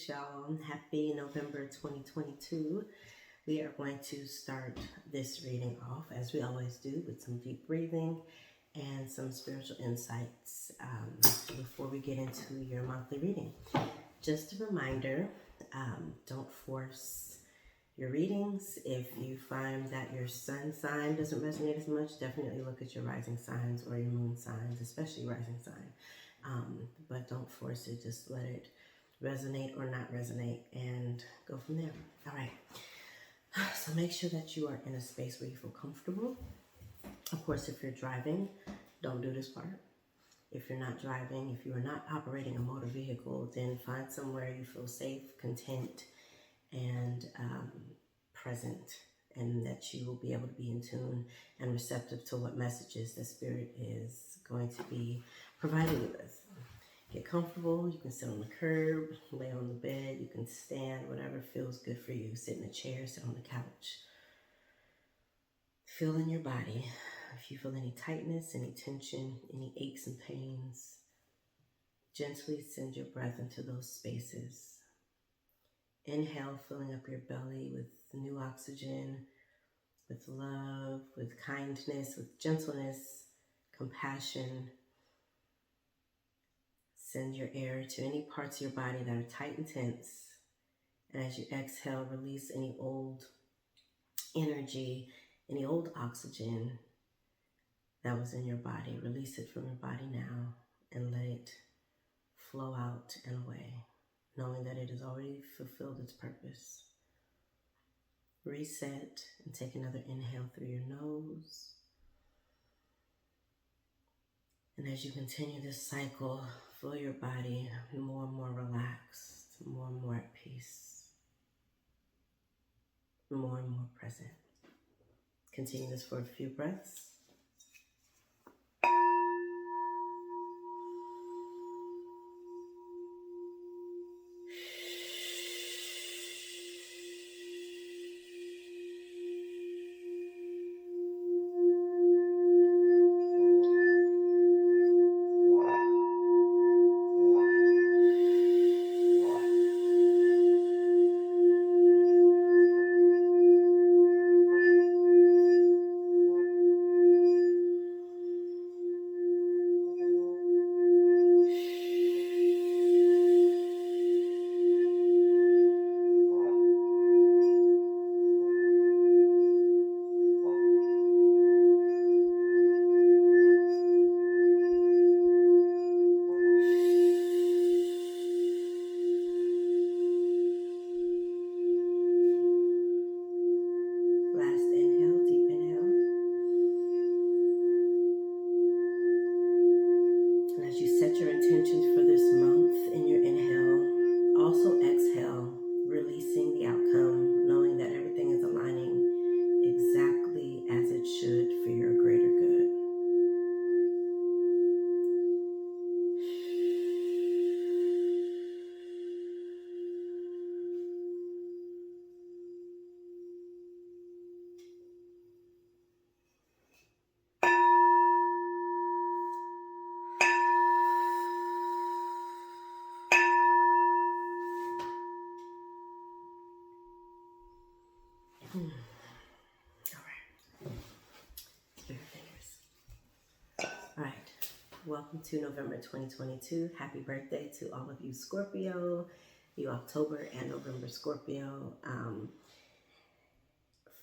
Greetings, y'all. Happy November 2022. We are going to start this reading off, as we always do, with some deep breathing and some spiritual insights before we get into your monthly reading. Just a reminder, don't force your readings. If you find that your sun sign doesn't resonate as much, definitely look at your rising signs or your moon signs, especially rising sign. But don't force it. Just let it resonate or not resonate and go from there. All right. So make sure that you are in a space where you feel comfortable. Of course, if you're driving, don't do this part. If you're not driving, if you are not operating a motor vehicle, then find somewhere you feel safe, content, and present, and that you will be able to be in tune and receptive to what messages the Spirit is going to be providing you with. Get comfortable. You can sit on the curb, lay on the bed, you can stand, whatever feels good for you. Sit in a chair, sit on the couch. Feel in your body. If you feel any tightness, any tension, any aches and pains, gently send your breath into those spaces. Inhale, filling up your belly with new oxygen, with love, with kindness, with gentleness, compassion. Send your air to any parts of your body that are tight and tense. And as you exhale, release any old energy, any old oxygen that was in your body. Release it from your body now and let it flow out and away, knowing that it has already fulfilled its purpose. Reset and take another inhale through your nose. And as you continue this cycle, feel your body more and more relaxed, more and more at peace, more and more present. Continue this for a few breaths. Welcome to November 2022. Happy birthday to all of you Scorpio, you October and November Scorpio.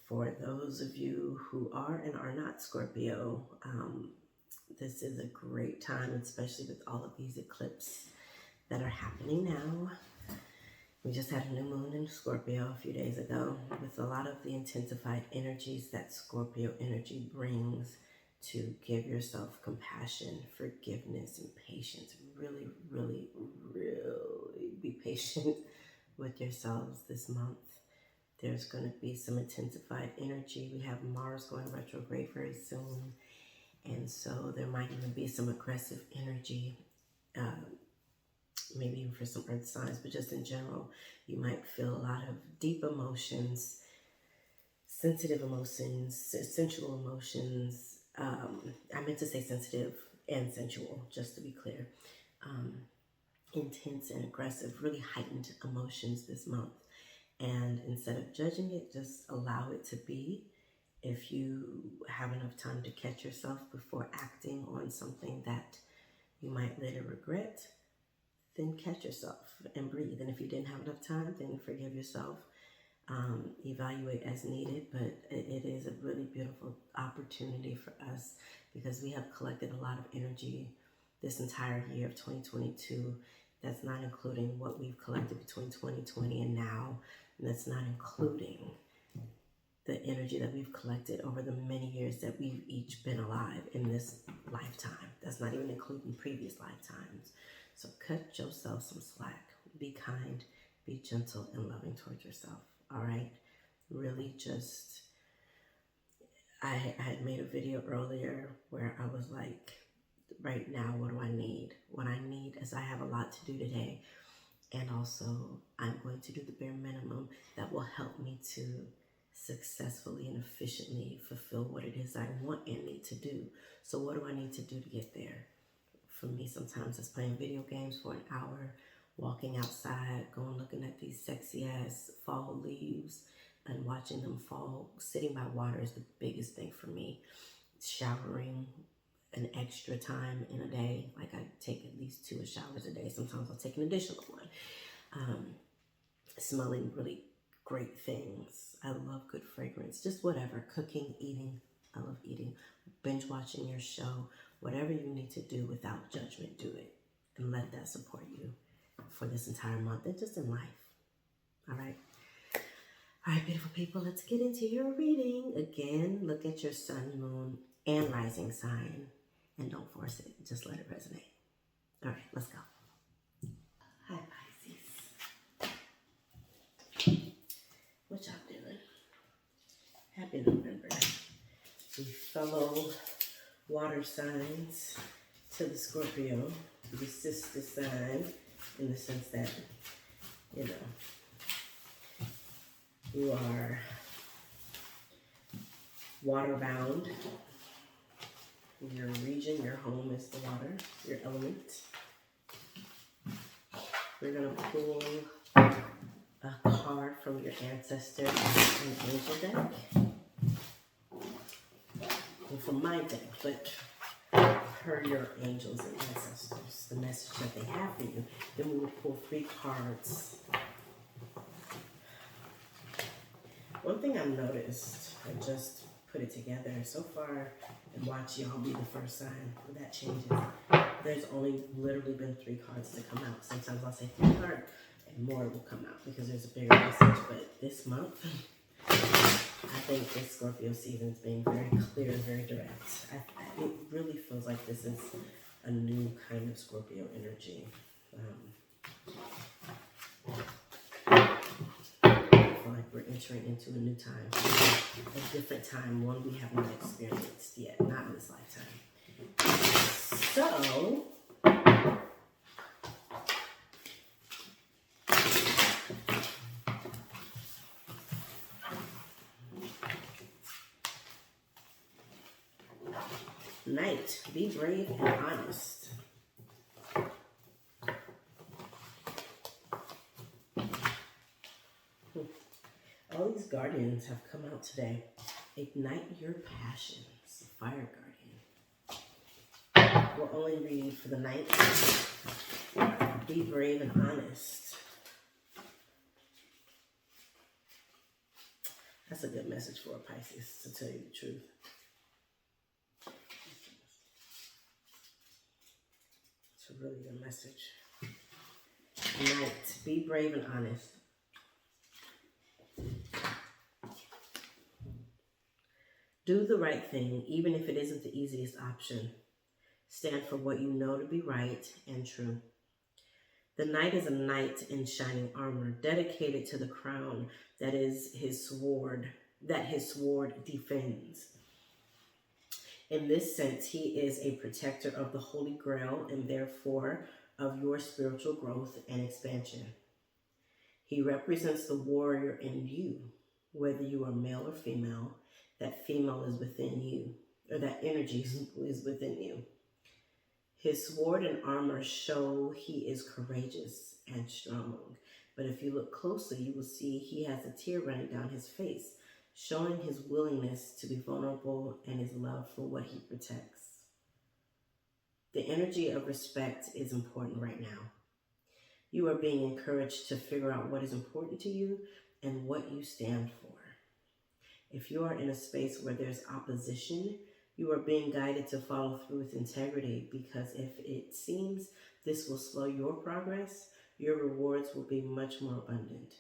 For those of you who are and are not Scorpio, this is a great time, especially with all of these eclipses that are happening now. We just had a new moon in Scorpio a few days ago, with a lot of the intensified energies that Scorpio energy brings. To give yourself compassion, forgiveness, and patience. Really, really, really be patient with yourselves this month. There's going to be some intensified energy. We have Mars going retrograde very soon. And so there might even be some aggressive energy, maybe even for some earth signs, but just in general, you might feel a lot of deep emotions, sensitive emotions, sensual emotions. I meant to say sensitive and sensual, just to be clear. intense and aggressive, really heightened emotions this month. And instead of judging it, just allow it to be. If you have enough time to catch yourself before acting on something that you might later regret, then catch yourself and breathe. And if you didn't have enough time, then forgive yourself. Evaluate as needed, but it is a really beautiful opportunity for us because we have collected a lot of energy this entire year of 2022. That's not including what we've collected between 2020 and now. And that's not including the energy that we've collected over the many years that we've each been alive in this lifetime. That's not even including previous lifetimes. So cut yourself some slack. Be kind, be gentle, and loving towards yourself. All right? Really just, I had made a video earlier where I was like, right now, what do I need? What I need is I have a lot to do today. And also, I'm going to do the bare minimum that will help me to successfully and efficiently fulfill what it is I want and need to do. So what do I need to do to get there? For me, sometimes it's playing video games for an hour, walking outside, going looking at these sexy ass fall leaves and watching them fall. Sitting by water is the biggest thing for me. Showering an extra time in a day. Like I take at least 2 showers a day. Sometimes I'll take an additional one. Smelling really great things. I love good fragrance. Just whatever. Cooking, eating. I love eating. Binge watching your show. Whatever you need to do without judgment, do it. And let that support you for this entire month and just in life. All right? All right, beautiful people, let's get into your reading. Again, look at your sun, moon, and rising sign. And don't force it. Just let it resonate. All right, let's go. Hi, Pisces. What y'all doing? Happy November. We fellow water signs to the Scorpio, the sister sign, in the sense that, you know, you are water bound. Your region, your home is the water, your element. We're going to pull a card from your ancestor and angel deck. Well, from my deck, but per your angels and ancestors, the message that they have for you. Then we will pull 3 cards. One thing I've noticed, I just put it together so far and watch y'all be the first sign. When that changes, there's only literally been 3 cards to come out. Sometimes I'll say 3 cards and more will come out because there's a bigger message. But this month, I think this Scorpio season is being very clear and very direct. It really feels like this is a new kind of Scorpio energy. I feel like we're entering into a new time, a different time, one we have not experienced yet, not in this lifetime. So, Knight, be brave and honest. All these guardians have come out today. Ignite your passions, fire guardian. We'll only read for the night. Be brave and honest. That's a good message for a Pisces, to tell you the truth. It's a really good message. Night, be brave and honest. Do the right thing, even if it isn't the easiest option. Stand for what you know to be right and true. The knight is a knight in shining armor, dedicated to the crown that is his sword, that his sword defends. In this sense, he is a protector of the Holy Grail and therefore of your spiritual growth and expansion. He represents the warrior in you, whether you are male or female. That female is within you, or that energy is within you. His sword and armor show he is courageous and strong. But if you look closely, you will see he has a tear running down his face, showing his willingness to be vulnerable and his love for what he protects. The energy of respect is important right now. You are being encouraged to figure out what is important to you and what you stand for. If you are in a space where there's opposition, you are being guided to follow through with integrity, because if it seems this will slow your progress, your rewards will be much more abundant.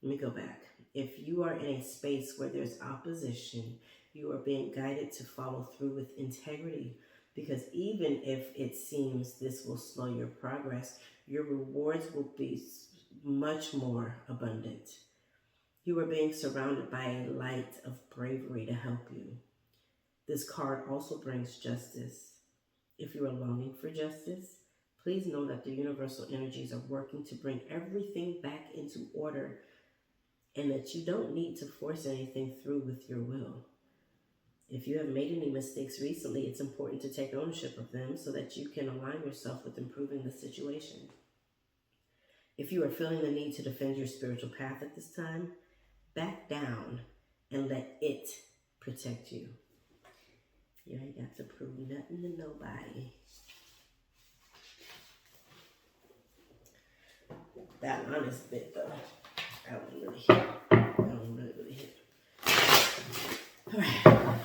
Let me go back. If you are in a space where there's opposition, you are being guided to follow through with integrity, because even if it seems this will slow your progress, your rewards will be much more abundant. You are being surrounded by a light of bravery to help you. This card also brings justice. If you are longing for justice, please know that the universal energies are working to bring everything back into order, and that you don't need to force anything through with your will. If you have made any mistakes recently, it's important to take ownership of them so that you can align yourself with improving the situation. If you are feeling the need to defend your spiritual path at this time, back down and let it protect you. You ain't got to prove nothing to nobody. That honest bit, though, that one really hit. That one really hit. All right.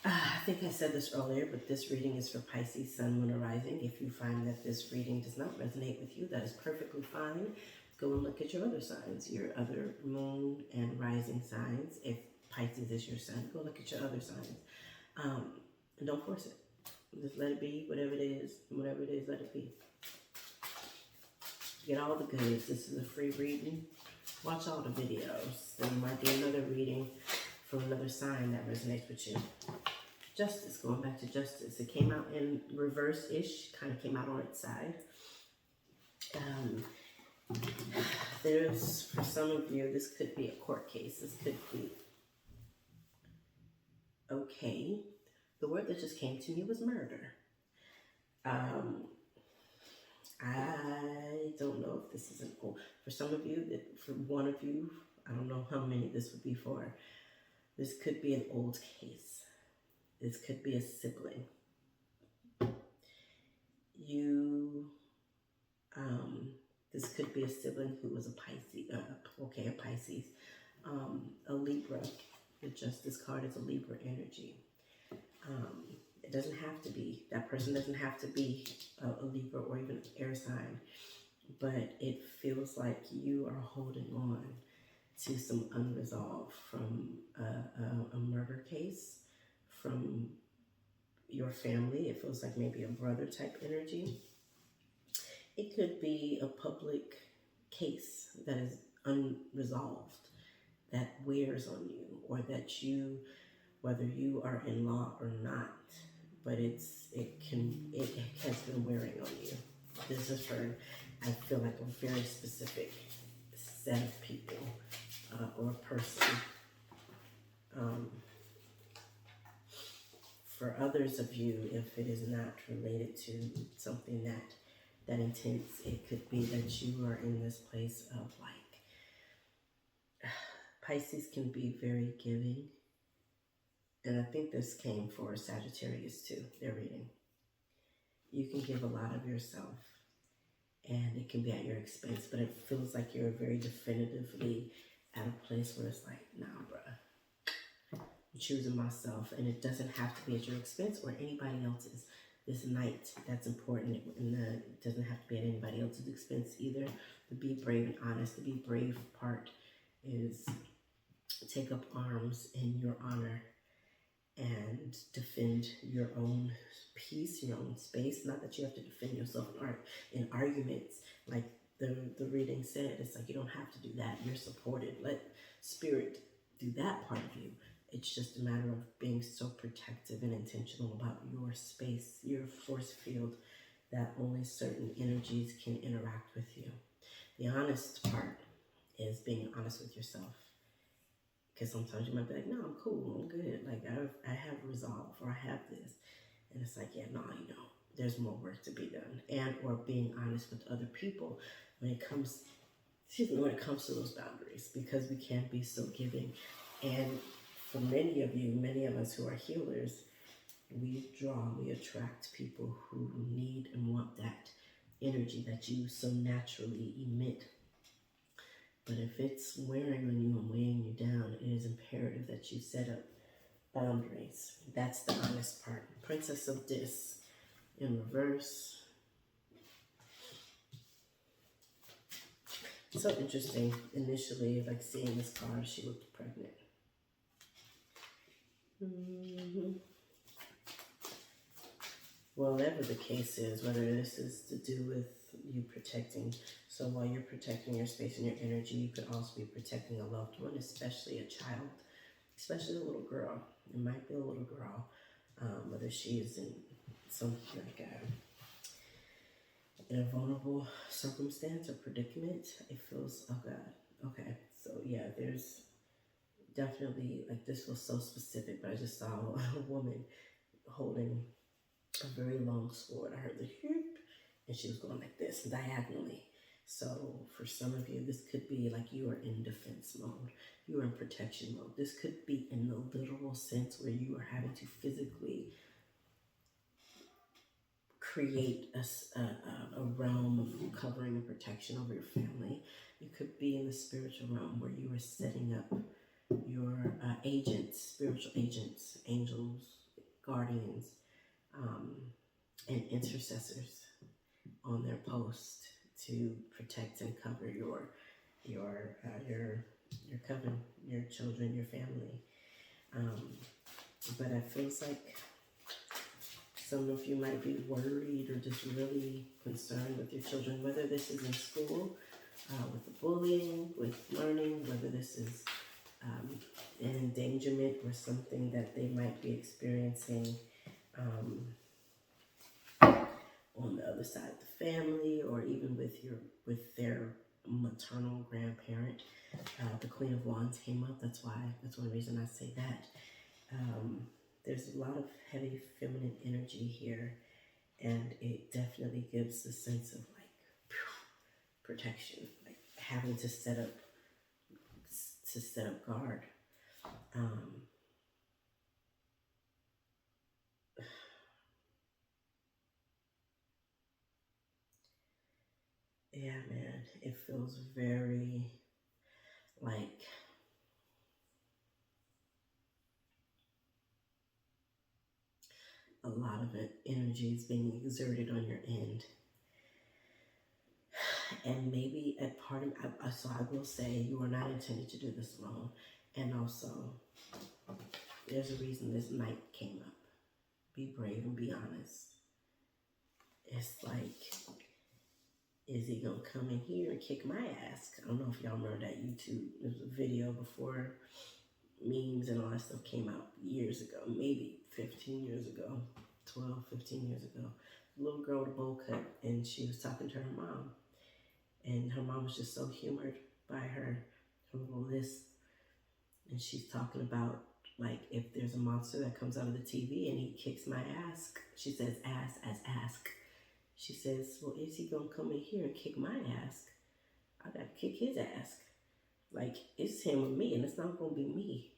I think I said this earlier, but this reading is for Pisces, Sun, Moon, or Rising. If you find that this reading does not resonate with you, that is perfectly fine. Go and look at your other signs, your other moon and rising signs. If Pisces is your sun, go look at your other signs. And don't force it. Just let it be, whatever it is, let it be. Get all the goods. This is a free reading. Watch all the videos. There might be another reading from another sign that resonates with you. Justice, going back to justice. It came out in reverse-ish, kind of came out on its side. There's, for some of you, this could be a court case. This could be, okay. The word that just came to me was murder. I don't know if this is an old, for some of you, for one of you, I don't know how many this would be for. This could be an old case. This could be a sibling. This could be a sibling who was a Pisces, a Pisces, a Libra. The Justice card is a Libra energy. It doesn't have to be, that person doesn't have to be a Libra or even an air sign, but it feels like you are holding on to some unresolved from a murder case, from your family. It feels like maybe a brother type energy. It could be a public case that is unresolved, that wears on you, or that you, whether you are in law or not, but it has been wearing on you. This is for, I feel like, a very specific set of people or a person. For others of you, if it is not related to something that intense, it could be that you are in this place of like, Pisces can be very giving. And I think this came for Sagittarius too, their reading. You can give a lot of yourself, and it can be at your expense, but it feels like you're very definitively at a place where it's like, nah, bruh, I'm choosing myself, and it doesn't have to be at your expense or anybody else's. This night, that's important, and it doesn't have to be at anybody else's expense either. To be brave and honest, the be brave part is take up arms in your honor and defend your own peace, your own space. Not that you have to defend yourself in arguments, like the reading said. It's like you don't have to do that. You're supported. Let spirit do that part of you. It's just a matter of being so protective and intentional about your space, your force field, that only certain energies can interact with you. The honest part is being honest with yourself. Because sometimes you might be like, no, I'm cool, I'm good. Like, I have resolve, or I have this. And it's like, yeah, no, there's more work to be done. And or being honest with other people when it comes, when it comes to those boundaries, because we can't be so giving. And for many of you, many of us who are healers, we attract people who need and want that energy that you so naturally emit. But if it's wearing on you and weighing you down, it is imperative that you set up boundaries. That's the honest part. Princess of Dis in reverse. So interesting. Initially, like seeing this card, she looked pregnant. Well, whatever the case is, whether this is to do with you protecting, so while you're protecting your space and your energy, you could also be protecting a loved one, especially a child, especially a little girl. It might be a little girl, whether she is in some like in a vulnerable circumstance or predicament. It feels, oh God, okay. So yeah, there's definitely, like, this was so specific, but I just saw a woman holding a very long sword. I heard the whoop, and she was going like this diagonally. So for some of you, this could be like you are in defense mode, you are in protection mode. This could be in the literal sense where you are having to physically create a realm of covering and protection over your family. You could be in the spiritual realm where you are setting up your agents, spiritual agents, angels, guardians, and intercessors on their post to protect and cover your coven, your children, your family. But it feels like some of you might be worried or just really concerned with your children, whether this is in school, with the bullying, with learning, whether this is an endangerment or something that they might be experiencing on the other side of the family, or even with their maternal grandparent. The Queen of Wands came up. That's one reason I say that. There's a lot of heavy feminine energy here, and it definitely gives a sense of like protection, like having to set up guard. Yeah, man, it feels very like a lot of energy is being exerted on your end. And maybe at part of, so I will say, you are not intended to do this alone. And also, there's a reason this night came up. Be brave and be honest. It's like, is he gonna come in here and kick my ass? I don't know if y'all remember that YouTube, there was a video before memes and all that stuff came out years ago, maybe 15 years ago, 12, 15 years ago. A little girl with a bowl cut, and she was talking to her mom. And her mom was just so humored by her little list. And she's talking about, like, if there's a monster that comes out of the TV and he kicks my ass, she says ass as ask. She says, well, is he gonna come in here and kick my ass? I gotta kick his ass. Like, it's him or me, and it's not gonna be me.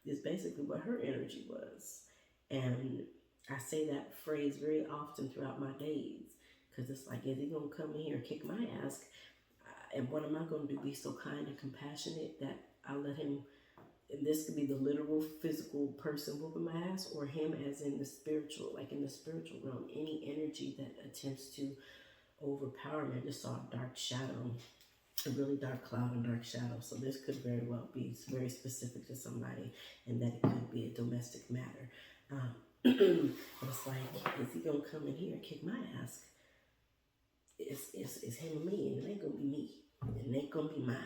It's basically what her energy was. And I say that phrase very often throughout my days, because it's like, is he gonna come in here and kick my ass? And what am I gonna do? Be so kind and compassionate that I'll let him, and this could be the literal physical person whooping my ass, or him as in the spiritual, like in the spiritual realm, any energy that attempts to overpower me. I just saw a dark shadow, a really dark cloud and dark shadow. So this could very well be very specific to somebody, and that it could be a domestic matter. But it's like, is he gonna come in here and kick my ass? It's him or me, and it ain't gonna be me, and it ain't gonna be mine.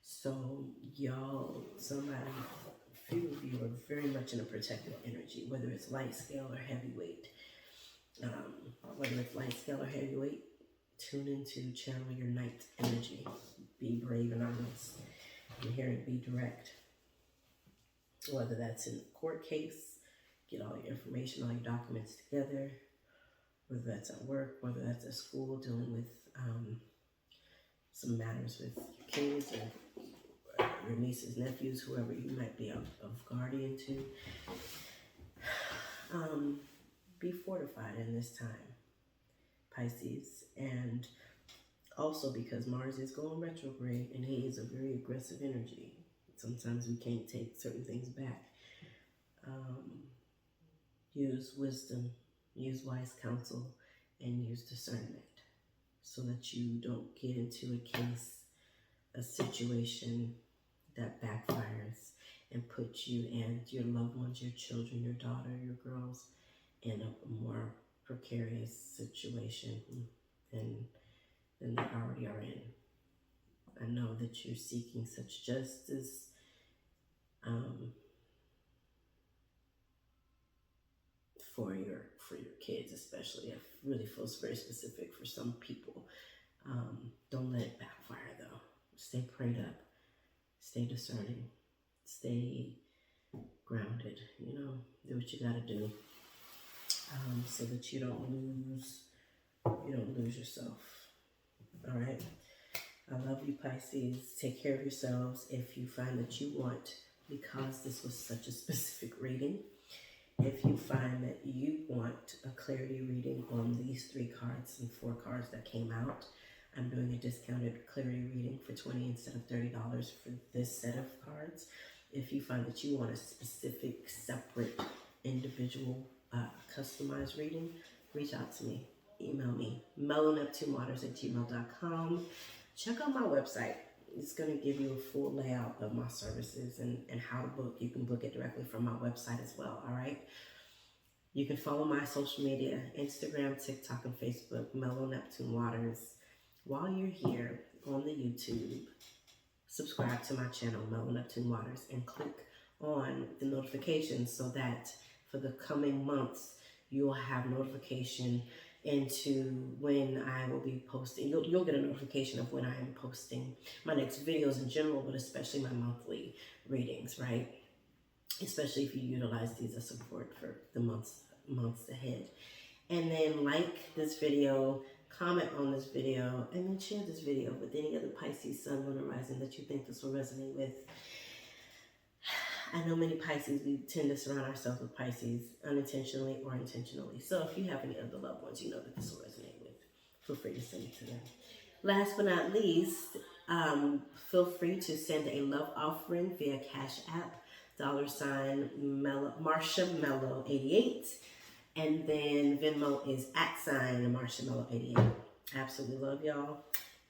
So y'all, somebody, a few of you are very much in a protective energy, whether it's light scale or heavyweight. Whether it's light scale or heavyweight, tune into channel your night energy. Be brave and honest. I'm hearing be direct. Whether that's in a court case, get all your information, all your documents together. Whether that's at work, whether that's at school, dealing with some matters with your kids or your nieces, nephews, whoever you might be of guardian to. Be fortified in this time, Pisces. And also because Mars is going retrograde and he is a very aggressive energy. Sometimes we can't take certain things back. Use wisdom, use wise counsel, and use discernment so that you don't get into a case, a situation that backfires and puts you and your loved ones, your children, your daughter, your girls in a more precarious situation than they already are in. I know that you're seeking such justice. For your kids, especially. It really feels very specific for some people. Don't let it backfire though. Stay prayed up. Stay discerning. Stay grounded. You know, do what you gotta do, so that you don't lose yourself. All right. I love you, Pisces. Take care of yourselves. If you find that you want, because this was such a specific reading, if you find that you want a clarity reading on these 3 cards and 4 cards that came out, I'm doing a discounted clarity reading for $20 instead of $30 for this set of cards. If you find that you want a specific, separate, individual, customized reading, reach out to me. Email me, mellow.neptunewaters@gmail.com. Check out my website. It's going to give you a full layout of my services and how to book. You can book it directly from my website as well, all right? You can follow my social media, Instagram, TikTok, and Facebook, Mellow Neptune Waters. While you're here on the YouTube, subscribe to my channel, Mellow Neptune Waters, and click on the notifications so that for the coming months, you'll have notification into when I will be posting. You'll get a notification of when I am posting my next videos in general, but especially my monthly readings, right? Especially if you utilize these as support for the months ahead. And then like this video, comment on this video, and then share this video with any other Pisces, Sun, Moon, or Rising that you think this will resonate with. I know many Pisces, we tend to surround ourselves with Pisces unintentionally or intentionally. So if you have any other loved ones you know that this will resonate with, feel free to send it to them. Last but not least, feel free to send a love offering via CashApp, $ MarshaMellow88. And then Venmo is @MarshaMellow88. Absolutely love y'all.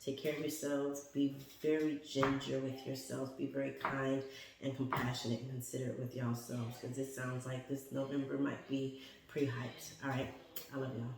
Take care of yourselves. Be very ginger with yourselves. Be very kind and compassionate and considerate with yourselves, because it sounds like this November might be pretty hyped. All right. I love y'all.